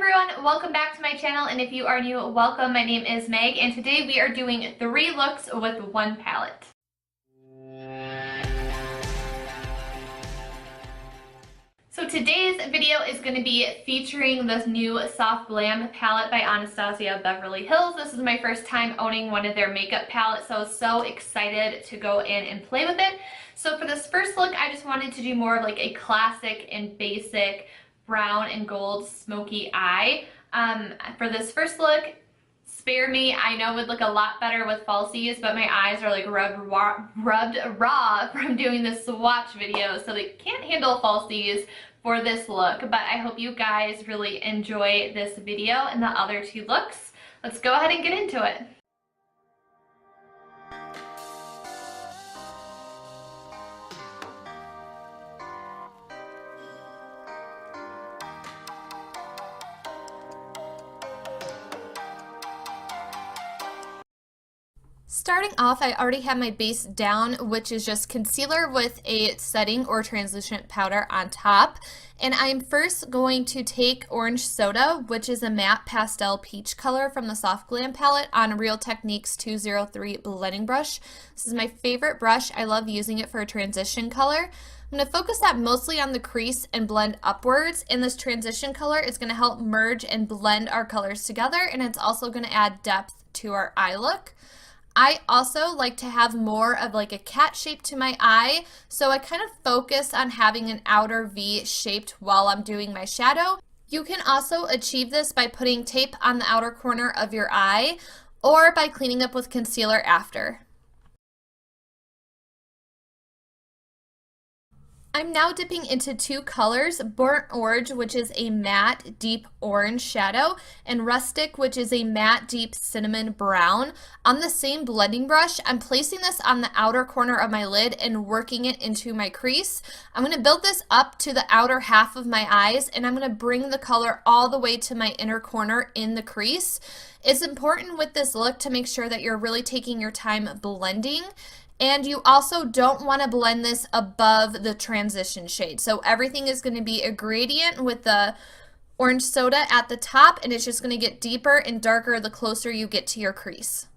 everyone, welcome back to my channel, and if you are new, welcome. My name is Meg, and today we are doing 3 looks with 1 palette. So today's video is going to be featuring this new Soft Glam palette by Anastasia Beverly Hills. This is my first time owning one of their makeup palettes, so I was so excited to go in and play with it. So for this first look, I just wanted to do more of like a classic and basic brown and gold smoky eye. For this first look, spare me, I know it would look a lot better with falsies, but my eyes are like rubbed raw from doing this swatch video, so they can't handle falsies for this look. But I hope you guys really enjoy this video and the other 2 looks. Let's go ahead and get into it. Starting off, I already have my base down, which is just concealer with a setting or translucent powder on top. And I'm first going to take Orange Soda, which is a matte pastel peach color from the Soft Glam Palette, on Real Techniques 203 blending brush. This is my favorite brush. I love using it for a transition color. I'm going to focus that mostly on the crease and blend upwards, and this transition color is going to help merge and blend our colors together, and it's also going to add depth to our eye look. I also like to have more of like a cat shape to my eye, so I kind of focus on having an outer V shaped while I'm doing my shadow. You can also achieve this by putting tape on the outer corner of your eye or by cleaning up with concealer after. I'm now dipping into 2 colors, Burnt Orange, which is a matte deep orange shadow, and Rustic, which is a matte deep cinnamon brown. On the same blending brush, I'm placing this on the outer corner of my lid and working it into my crease. I'm going to build this up to the outer half of my eyes, and I'm going to bring the color all the way to my inner corner in the crease. It's important with this look to make sure that you're really taking your time blending. And you also don't want to blend this above the transition shade. So everything is going to be a gradient with the orange soda at the top, and it's just going to get deeper and darker the closer you get to your crease.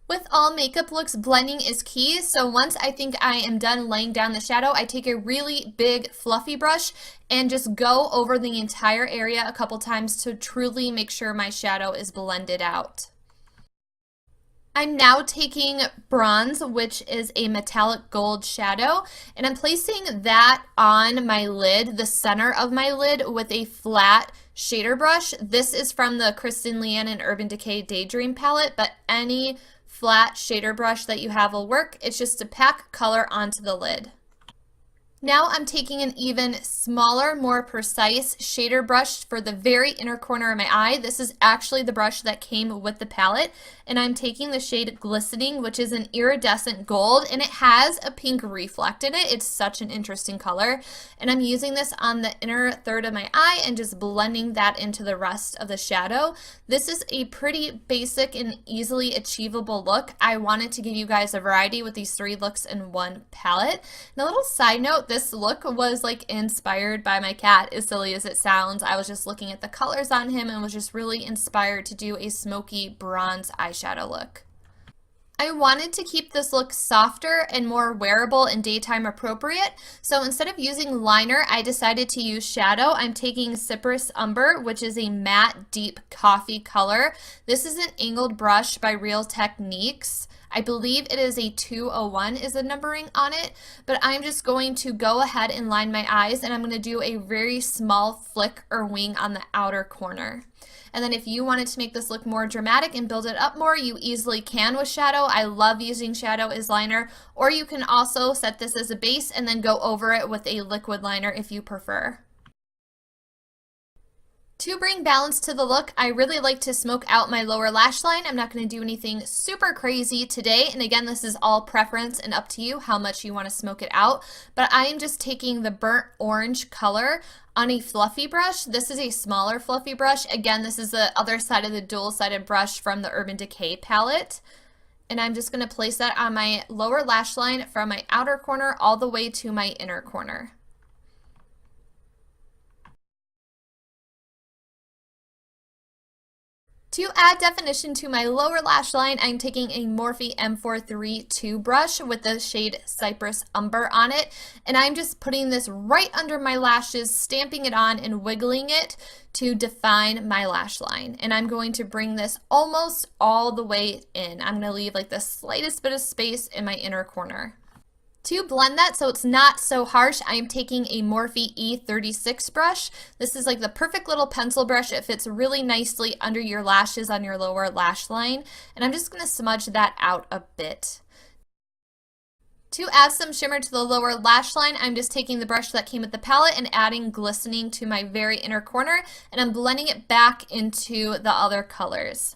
With all makeup looks, blending is key. So once I think I am done laying down the shadow, I take a really big fluffy brush and just go over the entire area a couple times to truly make sure my shadow is blended out. I'm now taking Bronze, which is a metallic gold shadow, and I'm placing that on my lid, the center of my lid, with a flat shader brush. This is from the Kristen Leanne and Urban Decay Daydream palette, but any flat shader brush that you have will work. It's just to pack color onto the lid. Now I'm taking an even smaller, more precise shader brush for the very inner corner of my eye. This is actually the brush that came with the palette, and I'm taking the shade Glistening, which is an iridescent gold, and it has a pink reflect in it. It's such an interesting color, and I'm using this on the inner third of my eye and just blending that into the rest of the shadow. This is a pretty basic and easily achievable look. I wanted to give you guys a variety with these 3 looks in 1 palette. And a little side note, this look was like inspired by my cat, as silly as it sounds. I was just looking at the colors on him and was just really inspired to do a smoky bronze eyeshadow look. I wanted to keep this look softer and more wearable and daytime appropriate, so instead of using liner, I decided to use shadow. I'm taking Cypress Umber, which is a matte deep coffee color. This is an angled brush by Real Techniques. I believe it is a 201 is the numbering on it, but I'm just going to go ahead and line my eyes, and I'm going to do a very small flick or wing on the outer corner. And then if you wanted to make this look more dramatic and build it up more, you easily can with shadow. I love using shadow as liner, or you can also set this as a base and then go over it with a liquid liner if you prefer. To bring balance to the look, I really like to smoke out my lower lash line. I'm not going to do anything super crazy today, and again, this is all preference and up to you how much you want to smoke it out, but I am just taking the burnt orange color on a fluffy brush. This is a smaller fluffy brush. Again, this is the other side of the dual-sided brush from the Urban Decay palette, and I'm just going to place that on my lower lash line from my outer corner all the way to my inner corner. To add definition to my lower lash line, I'm taking a Morphe M432 brush with the shade Cypress Umber on it, and I'm just putting this right under my lashes, stamping it on and wiggling it to define my lash line. And I'm going to bring this almost all the way in. I'm going to leave like the slightest bit of space in my inner corner. To blend that so it's not so harsh, I am taking a Morphe E36 brush. This is like the perfect little pencil brush. It fits really nicely under your lashes on your lower lash line. And I'm just going to smudge that out a bit. To add some shimmer to the lower lash line, I'm just taking the brush that came with the palette and adding glistening to my very inner corner, and I'm blending it back into the other colors.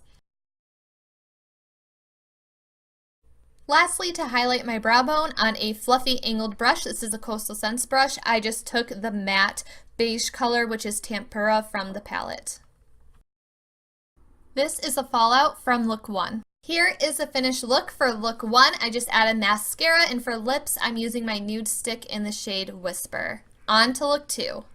Lastly, to highlight my brow bone on a fluffy angled brush, this is a Coastal Scents brush, I just took the matte beige color, which is Tempera from the palette. This is a fallout from look 1. Here is a finished look for look 1. I just added mascara, and for lips, I'm using my nude stick in the shade Whisper. On to look 2.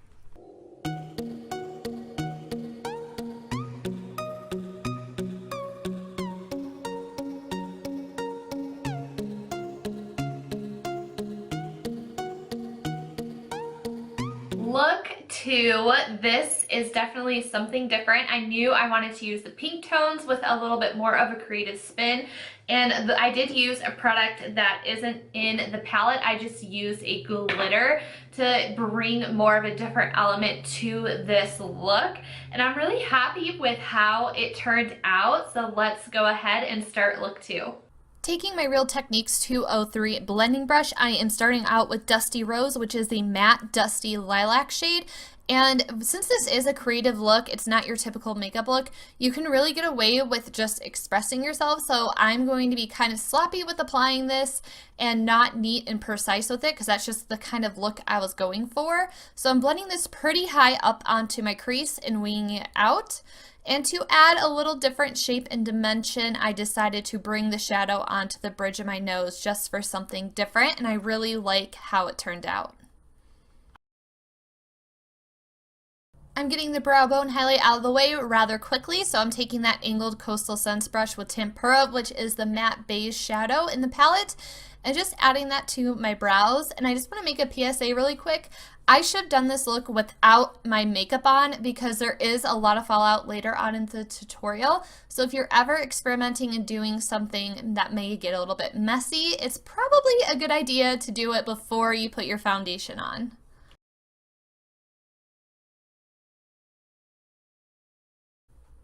Look 2, this is definitely something different. I knew I wanted to use the pink tones with a little bit more of a creative spin, and I did use a product that isn't in the palette. I just used a glitter to bring more of a different element to this look, and I'm really happy with how it turned out. So let's go ahead and start look 2. Taking my Real Techniques 203 blending brush, I am starting out with Dusty Rose, which is the matte dusty lilac shade. And since this is a creative look, it's not your typical makeup look, you can really get away with just expressing yourself. So I'm going to be kind of sloppy with applying this and not neat and precise with it, because that's just the kind of look I was going for. So I'm blending this pretty high up onto my crease and winging it out. And to add a little different shape and dimension, I decided to bring the shadow onto the bridge of my nose just for something different, and I really like how it turned out. I'm getting the brow bone highlight out of the way rather quickly, so I'm taking that angled Coastal Scents brush with Tempera, which is the matte beige shadow in the palette, and just adding that to my brows. And I just want to make a PSA really quick. I should have done this look without my makeup on, because there is a lot of fallout later on in the tutorial. So if you're ever experimenting and doing something that may get a little bit messy, it's probably a good idea to do it before you put your foundation on.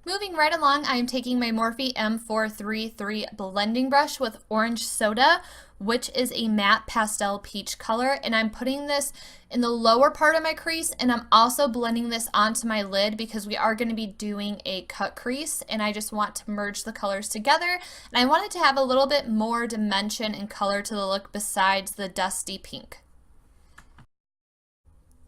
Moving right along, I am taking my Morphe M433 blending brush with Orange Soda, which is a matte pastel peach color, and I'm putting this in the lower part of my crease, and I'm also blending this onto my lid because we are going to be doing a cut crease, and I just want to merge the colors together, and I wanted to have a little bit more dimension and color to the look besides the dusty pink.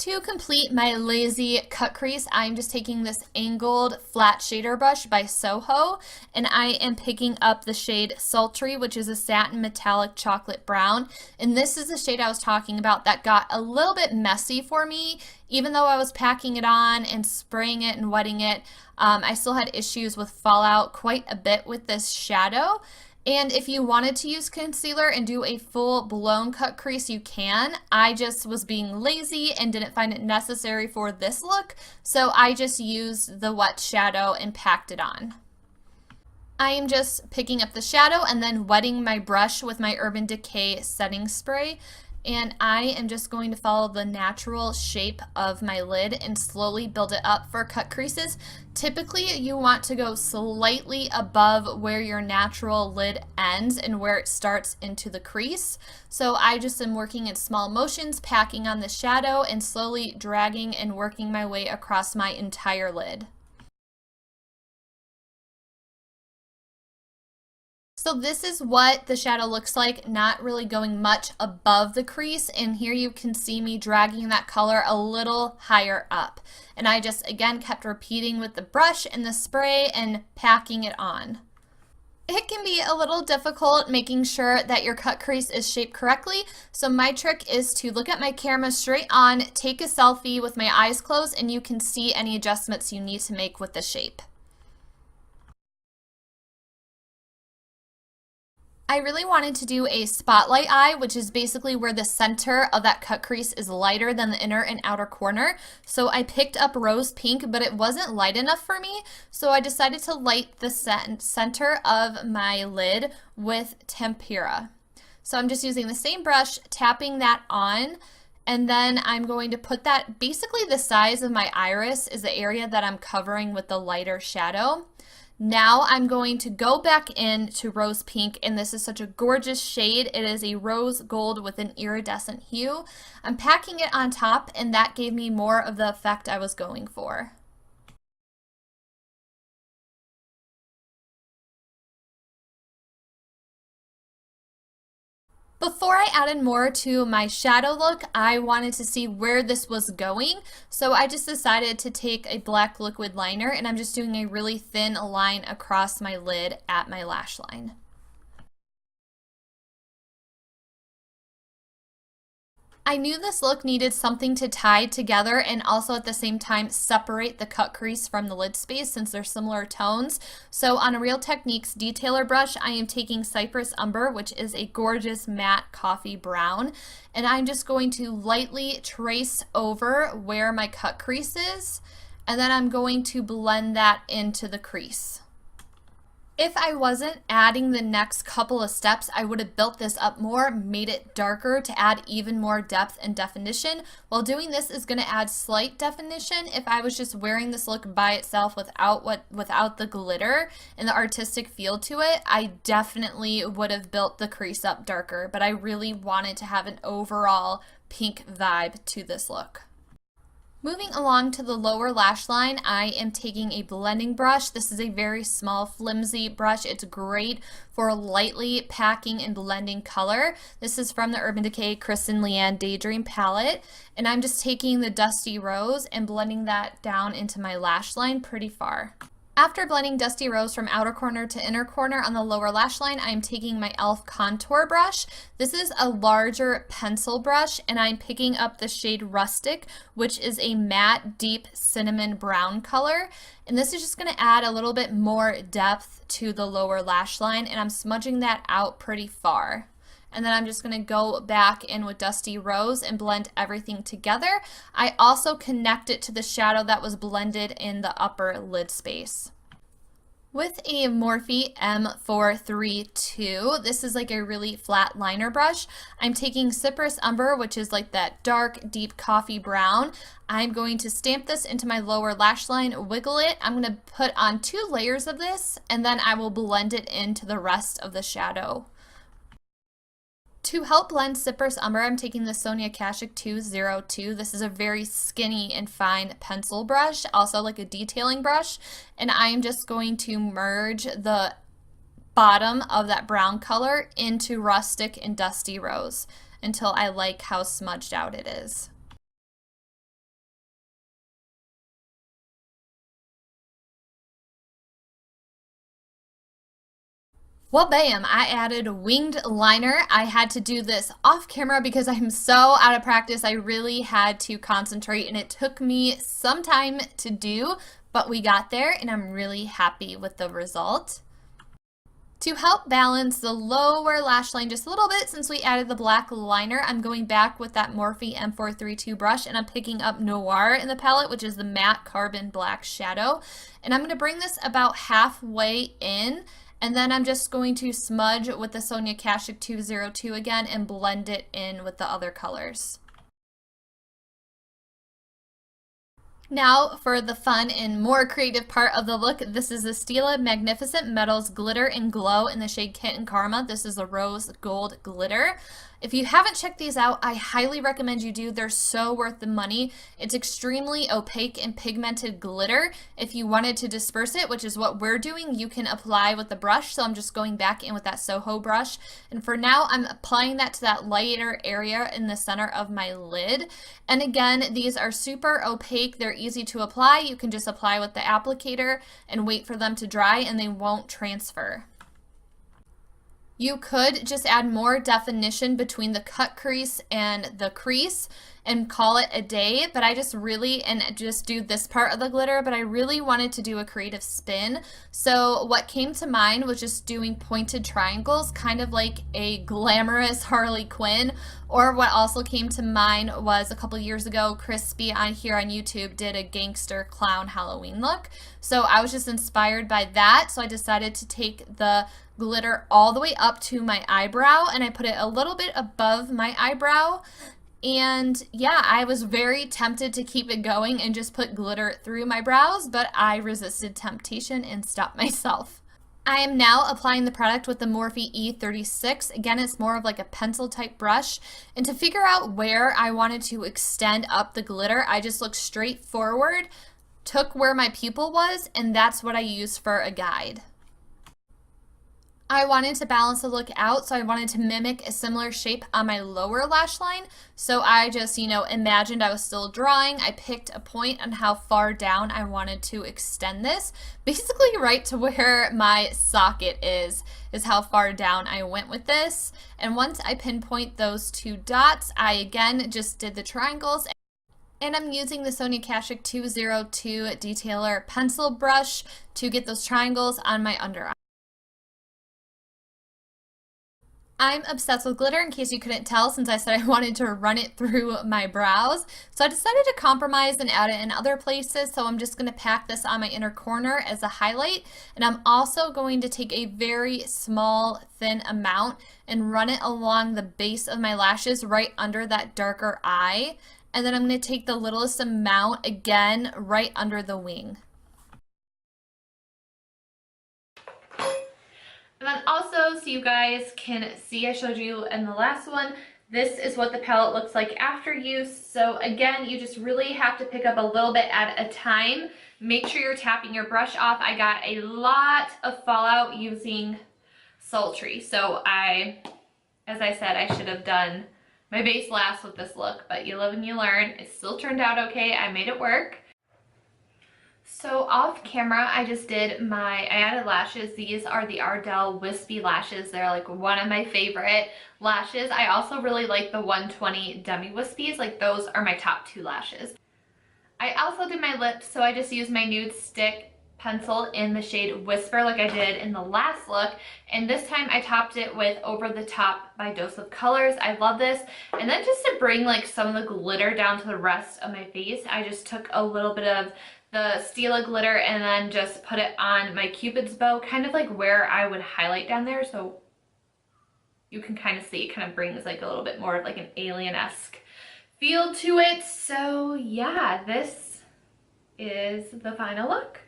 To complete my lazy cut crease, I'm just taking this angled flat shader brush by Soho, and I am picking up the shade Sultry, which is a satin metallic chocolate brown. And this is the shade I was talking about that got a little bit messy for me. Even though I was packing it on and spraying it and wetting it, I still had issues with fallout quite a bit with this shadow. And if you wanted to use concealer and do a full blown cut crease, you can. I just was being lazy and didn't find it necessary for this look, so I just used the wet shadow and packed it on. I am just picking up the shadow and then wetting my brush with my Urban Decay setting spray. And I am just going to follow the natural shape of my lid and slowly build it up for cut creases. Typically, you want to go slightly above where your natural lid ends and where it starts into the crease. So I just am working in small motions, packing on the shadow and slowly dragging and working my way across my entire lid. So this is what the shadow looks like, not really going much above the crease, and here you can see me dragging that color a little higher up. And I just again kept repeating with the brush and the spray and packing it on. It can be a little difficult making sure that your cut crease is shaped correctly, so my trick is to look at my camera straight on, take a selfie with my eyes closed, and you can see any adjustments you need to make with the shape. I really wanted to do a spotlight eye, which is basically where the center of that cut crease is lighter than the inner and outer corner. So I picked up rose pink, but it wasn't light enough for me. So I decided to light the center of my lid with tempera. So I'm just using the same brush, tapping that on, and then I'm going to put that, basically the size of my iris is the area that I'm covering with the lighter shadow. Now I'm going to go back in to rose pink, and this is such a gorgeous shade. It is a rose gold with an iridescent hue. I'm packing it on top, and that gave me more of the effect I was going for. Before I added more to my shadow look, I wanted to see where this was going. So I just decided to take a black liquid liner, and I'm just doing a really thin line across my lid at my lash line. I knew this look needed something to tie together and also at the same time separate the cut crease from the lid space since they're similar tones. So on a Real Techniques detailer brush, I am taking Cypress Umber, which is a gorgeous matte coffee brown, and I'm just going to lightly trace over where my cut crease is, and then I'm going to blend that into the crease. If I wasn't adding the next couple of steps, I would have built this up more, made it darker to add even more depth and definition. While doing this is going to add slight definition. If I was just wearing this look by itself without the glitter and the artistic feel to it, I definitely would have built the crease up darker, but I really wanted to have an overall pink vibe to this look. Moving along to the lower lash line, I am taking a blending brush. This is a very small, flimsy brush. It's great for lightly packing and blending color. This is from the Urban Decay Kristen Leanne Daydream palette. And I'm just taking the Dusty Rose and blending that down into my lash line pretty far. After blending Dusty Rose from outer corner to inner corner on the lower lash line, I'm taking my e.l.f. contour brush. This is a larger pencil brush, and I'm picking up the shade Rustic, which is a matte, deep cinnamon brown color. And this is just going to add a little bit more depth to the lower lash line, and I'm smudging that out pretty far. And then I'm just going to go back in with Dusty Rose and blend everything together. I also connect it to the shadow that was blended in the upper lid space. With a Morphe M432, this is like a really flat liner brush. I'm taking Cypress Umber, which is like that dark, deep coffee brown. I'm going to stamp this into my lower lash line, wiggle it. I'm going to put on 2 layers of this, and then I will blend it into the rest of the shadow. To help blend Cypress Umber, I'm taking the Sonia Kashuk 202. This is a very skinny and fine pencil brush, also like a detailing brush, and I am just going to merge the bottom of that brown color into Rustic and Dusty Rose until I like how smudged out it is. Well, bam, I added winged liner. I had to do this off camera because I'm so out of practice. I really had to concentrate, and it took me some time to do, but we got there, and I'm really happy with the result. To help balance the lower lash line just a little bit, since we added the black liner, I'm going back with that Morphe M432 brush, and I'm picking up Noir in the palette, which is the matte carbon black shadow. And I'm going to bring this about halfway in, and then I'm just going to smudge with the Sonia Kashuk 202 again and blend it in with the other colors. Now for the fun and more creative part of the look, this is the Stila Magnificent Metals Glitter and Glow in the shade Kitten Karma. This is the rose gold glitter. If you haven't checked these out, I highly recommend you do. They're so worth the money. It's extremely opaque and pigmented glitter. If you wanted to disperse it, which is what we're doing, you can apply with the brush. So I'm just going back in with that Soho brush. And for now, I'm applying that to that lighter area in the center of my lid. And again, these are super opaque. They're easy to apply. You can just apply with the applicator and wait for them to dry, and they won't transfer. You could just add more definition between the cut crease and the crease and call it a day, but I just really, and just do this part of the glitter, but I really wanted to do a creative spin. So what came to mind was just doing pointed triangles, kind of like a glamorous Harley Quinn. Or what also came to mind was a couple years ago, Crispy on here on YouTube did a gangster clown Halloween look. So I was just inspired by that. So I decided to take the glitter all the way up to my eyebrow, and I put it a little bit above my eyebrow. And yeah, I was very tempted to keep it going and just put glitter through my brows, but I resisted temptation and stopped myself. I am now applying the product with the Morphe E36. Again, it's more of like a pencil type brush. And to figure out where I wanted to extend up the glitter, I just looked straight forward, took where my pupil was, and that's what I used for a guide. I wanted to balance the look out, so I wanted to mimic a similar shape on my lower lash line. So I just, imagined I was still drawing. I picked a point on how far down I wanted to extend this. Basically right to where my socket is how far down I went with this. And once I pinpoint those two dots, I again just did the triangles. And I'm using the Sonia Kashuk 202 Detailer pencil brush to get those triangles on my under eye. I'm obsessed with glitter, in case you couldn't tell, since I said I wanted to run it through my brows. So I decided to compromise and add it in other places. So I'm just going to pack this on my inner corner as a highlight. And I'm also going to take a very small, thin amount and run it along the base of my lashes right under that darker eye. And then I'm going to take the littlest amount again right under the wing. And then also, so you guys can see, I showed you in the last one, this is what the palette looks like after use. So again, you just really have to pick up a little bit at a time. Make sure you're tapping your brush off. I got a lot of fallout using Sultry. So as I said, I should have done my base last with this look, but you live and you learn. It still turned out okay. I made it work. So off camera, I added lashes. These are the Ardell Wispy lashes. They're like one of my favorite lashes. I also really like the 120 Demi Wispies. Like those are my top two lashes. I also did my lips, so I just used my nude stick pencil in the shade Whisper like I did in the last look. And this time I topped it with Over the Top by Dose of Colors. I love this. And then just to bring like some of the glitter down to the rest of my face, I just took a little bit of the Stila glitter and then just put it on my Cupid's bow, kind of like where I would highlight down there, so you can kind of see it kind of brings like a little bit more of like an alien-esque feel to it. So yeah, this is the final look.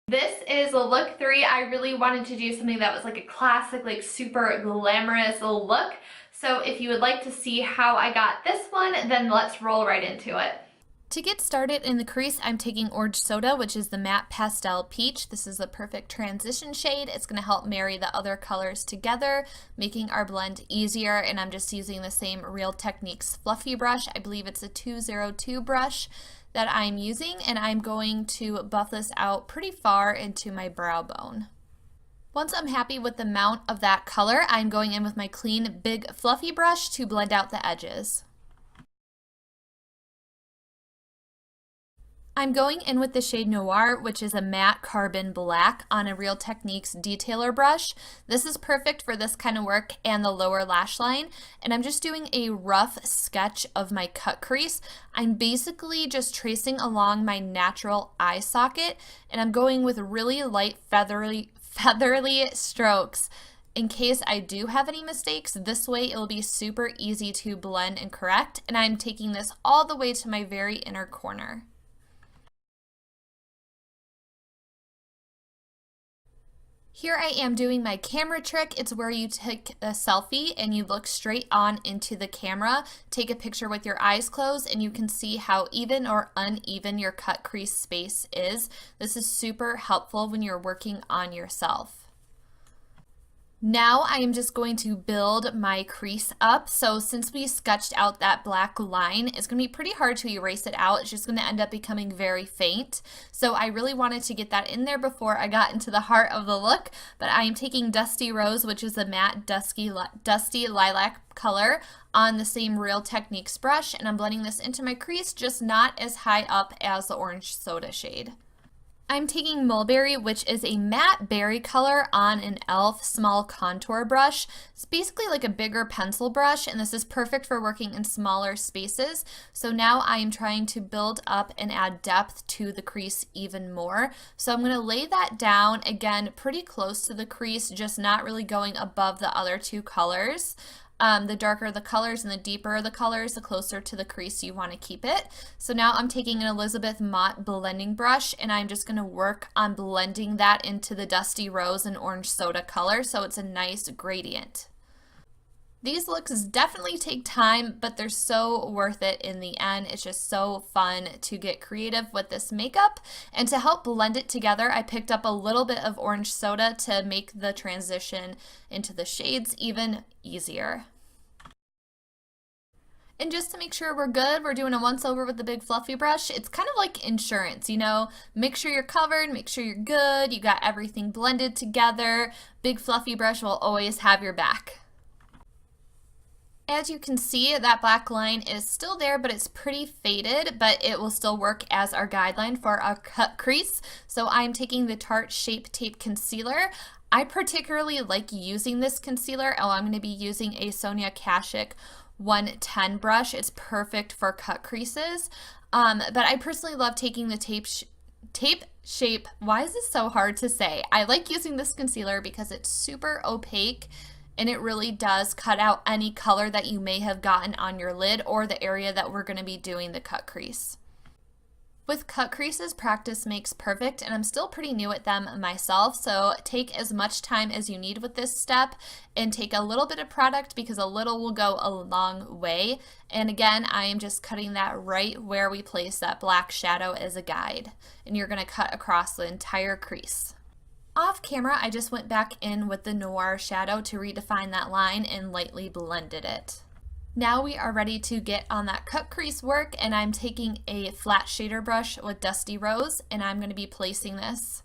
This is look 3. I really wanted to do something that was like a classic, like super glamorous look. So if you would like to see how I got this one, then let's roll right into it. To get started in the crease, I'm taking Orange Soda, which is the matte pastel peach. This is the perfect transition shade. It's going to help marry the other colors together, making our blend easier. And I'm just using the same Real Techniques fluffy brush. I believe it's a 202 brush that I'm using, and I'm going to buff this out pretty far into my brow bone. Once I'm happy with the amount of that color, I'm going in with my clean, big, fluffy brush to blend out the edges. I'm going in with the shade Noir, which is a matte carbon black on a Real Techniques detailer brush. This is perfect for this kind of work and the lower lash line. And I'm just doing a rough sketch of my cut crease. I'm basically just tracing along my natural eye socket, and I'm going with really light feathery strokes. In case I do have any mistakes, this way it'll be super easy to blend and correct. And I'm taking this all the way to my very inner corner. Here I am doing my camera trick. It's where you take a selfie and you look straight on into the camera, take a picture with your eyes closed, and you can see how even or uneven your cut crease space is. This is super helpful when you're working on yourself. Now I am just going to build my crease up. So since we sketched out that black line, it's going to be pretty hard to erase it out. It's just going to end up becoming very faint. So I really wanted to get that in there before I got into the heart of the look. But I am taking Dusty Rose, which is a matte dusty lilac color, on the same Real Techniques brush. And I'm blending this into my crease, just not as high up as the orange soda shade. I'm taking Mulberry, which is a matte berry color, on an e.l.f. small contour brush. It's basically like a bigger pencil brush, and this is perfect for working in smaller spaces. So now I am trying to build up and add depth to the crease even more. So I'm going to lay that down, again, pretty close to the crease, just not really going above the other two colors. The darker the colors and the deeper the colors, the closer to the crease you want to keep it. So now I'm taking an Elizabeth Mott blending brush, and I'm just going to work on blending that into the Dusty Rose and Orange Soda color so it's a nice gradient. These looks definitely take time, but they're so worth it in the end. It's just so fun to get creative with this makeup. And to help blend it together, I picked up a little bit of orange soda to make the transition into the shades even easier. And just to make sure we're good, we're doing a once over with the big fluffy brush. It's kind of like insurance, you know, make sure you're covered, make sure you're good, you got everything blended together. Big fluffy brush will always have your back. As you can see, that black line is still there, but it's pretty faded, but it will still work as our guideline for our cut crease. So I'm taking the Tarte Shape Tape Concealer. I particularly like using this concealer. I'm going to be using a Sonia Kashuk 110 brush. It's perfect for cut creases. But I personally love taking the tape shape. Why is this so hard to say? I like using this concealer because it's super opaque, and it really does cut out any color that you may have gotten on your lid or the area that we're going to be doing the cut crease. With cut creases, practice makes perfect, and I'm still pretty new at them myself, so take as much time as you need with this step and take a little bit of product because a little will go a long way. And again, I am just cutting that right where we place that black shadow as a guide, and you're going to cut across the entire crease. Off camera, I just went back in with the Noir shadow to redefine that line and lightly blended it. Now we are ready to get on that cut crease work, and I'm taking a flat shader brush with Dusty Rose, and I'm going to be placing this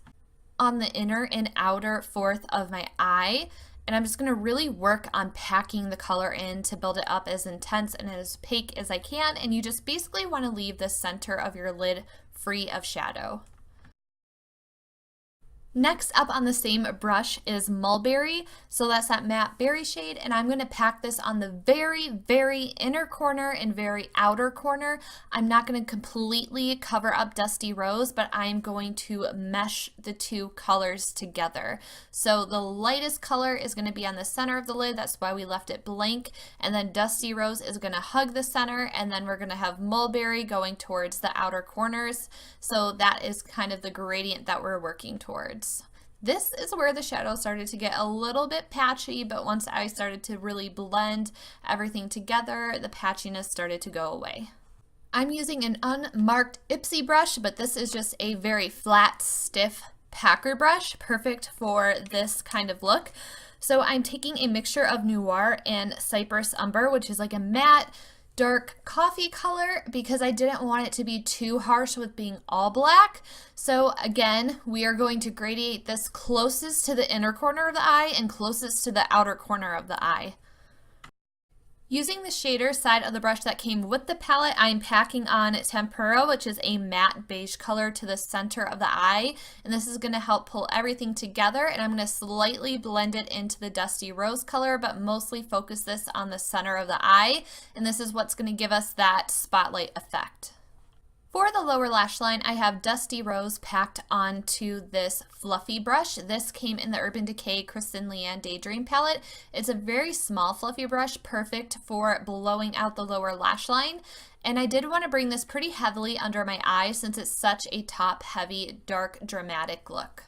on the inner and outer fourth of my eye, and I'm just going to really work on packing the color in to build it up as intense and as opaque as I can, and you just basically want to leave the center of your lid free of shadow. Next up on the same brush is Mulberry, so that's that matte berry shade, and I'm going to pack this on the very, very inner corner and very outer corner. I'm not going to completely cover up Dusty Rose, but I'm going to mesh the two colors together. So the lightest color is going to be on the center of the lid, that's why we left it blank, and then Dusty Rose is going to hug the center, and then we're going to have Mulberry going towards the outer corners. So that is kind of the gradient that we're working towards. This is where the shadow started to get a little bit patchy, but once I started to really blend everything together, the patchiness started to go away. I'm using an unmarked Ipsy brush, but this is just a very flat, stiff packer brush, perfect for this kind of look. So I'm taking a mixture of Noir and Cypress Umber, which is like a matte, dark coffee color, because I didn't want it to be too harsh with being all black. So again, we are going to gradate this closest to the inner corner of the eye and closest to the outer corner of the eye. Using the shader side of the brush that came with the palette, I'm packing on Tempera, which is a matte beige color, to the center of the eye, and this is going to help pull everything together, and I'm going to slightly blend it into the Dusty Rose color, but mostly focus this on the center of the eye, and this is what's going to give us that spotlight effect. For the lower lash line, I have Dusty Rose packed onto this fluffy brush. This came in the Urban Decay Kristen Leanne Daydream palette. It's a very small fluffy brush, perfect for blowing out the lower lash line. And I did want to bring this pretty heavily under my eye since it's such a top-heavy, dark, dramatic look.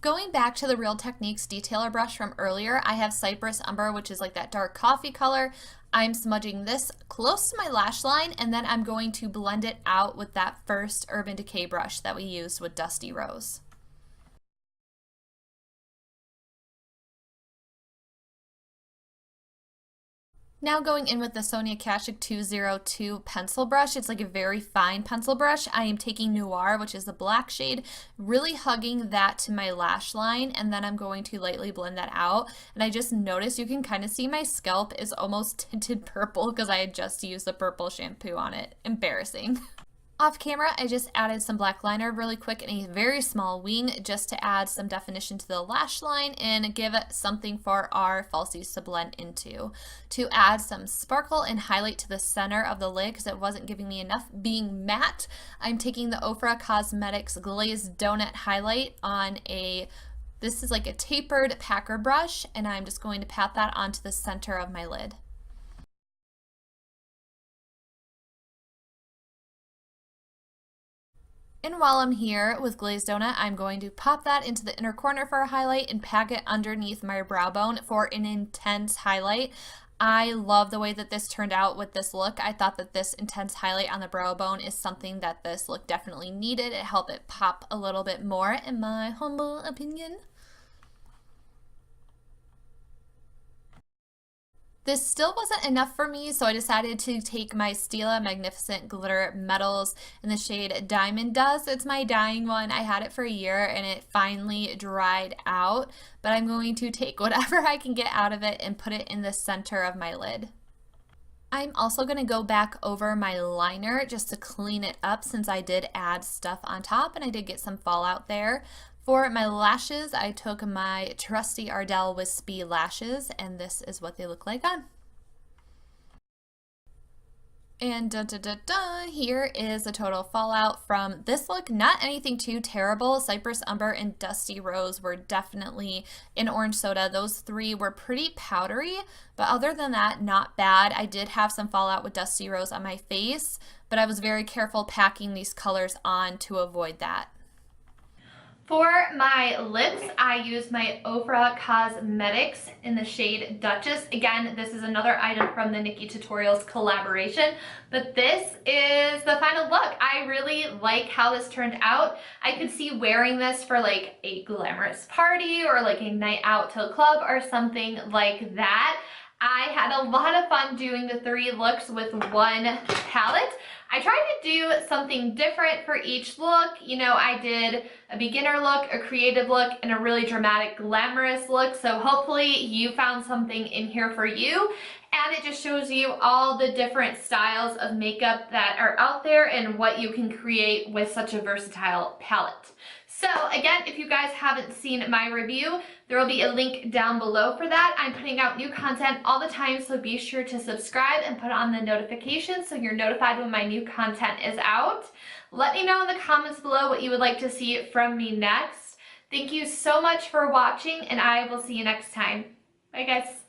Going back to the Real Techniques detailer brush from earlier, I have Cypress Umber, which is like that dark coffee color. I'm smudging this close to my lash line, and then I'm going to blend it out with that first Urban Decay brush that we used with Dusty Rose. Now going in with the Sonia Kashuk 202 pencil brush. It's like a very fine pencil brush. I am taking Noir, which is the black shade, really hugging that to my lash line, and then I'm going to lightly blend that out. And I just noticed you can kind of see my scalp is almost tinted purple because I had just used the purple shampoo on it. Embarrassing. Off camera, I just added some black liner really quick in a very small wing just to add some definition to the lash line and give it something for our falsies to blend into. To add some sparkle and highlight to the center of the lid because it wasn't giving me enough being matte, I'm taking the Ofra Cosmetics Glazed Donut Highlight on this is like a tapered packer brush, and I'm just going to pat that onto the center of my lid. And while I'm here with Glazed Donut, I'm going to pop that into the inner corner for a highlight and pack it underneath my brow bone for an intense highlight. I love the way that this turned out with this look. I thought that this intense highlight on the brow bone is something that this look definitely needed. It helped it pop a little bit more, in my humble opinion. This still wasn't enough for me, so I decided to take my Stila Magnificent Glitter Metals in the shade Diamond Dust. It's my dyeing one. I had it for a year and it finally dried out, but I'm going to take whatever I can get out of it and put it in the center of my lid. I'm also going to go back over my liner just to clean it up since I did add stuff on top and I did get some fallout there. For my lashes, I took my trusty Ardell Wispy lashes, and this is what they look like on. And here is the total fallout from this look. Not anything too terrible. Cypress Umber and Dusty Rose were definitely in Orange Soda. Those three were pretty powdery, but other than that, not bad. I did have some fallout with Dusty Rose on my face, but I was very careful packing these colors on to avoid that. For my lips, I used my Ofra Cosmetics in the shade Duchess. Again, this is another item from the Nikki Tutorials collaboration, but this is the final look. I really like how this turned out. I could see wearing this for like a glamorous party or like a night out to a club or something like that. I had a lot of fun doing the 3 looks with one palette. I tried to do something different for each look. You know, I did a beginner look, a creative look, and a really dramatic, glamorous look. So hopefully you found something in here for you. And it just shows you all the different styles of makeup that are out there and what you can create with such a versatile palette. So again, if you guys haven't seen my review, there will be a link down below for that. I'm putting out new content all the time, so be sure to subscribe and put on the notifications so you're notified when my new content is out. Let me know in the comments below what you would like to see from me next. Thank you so much for watching, and I will see you next time. Bye guys.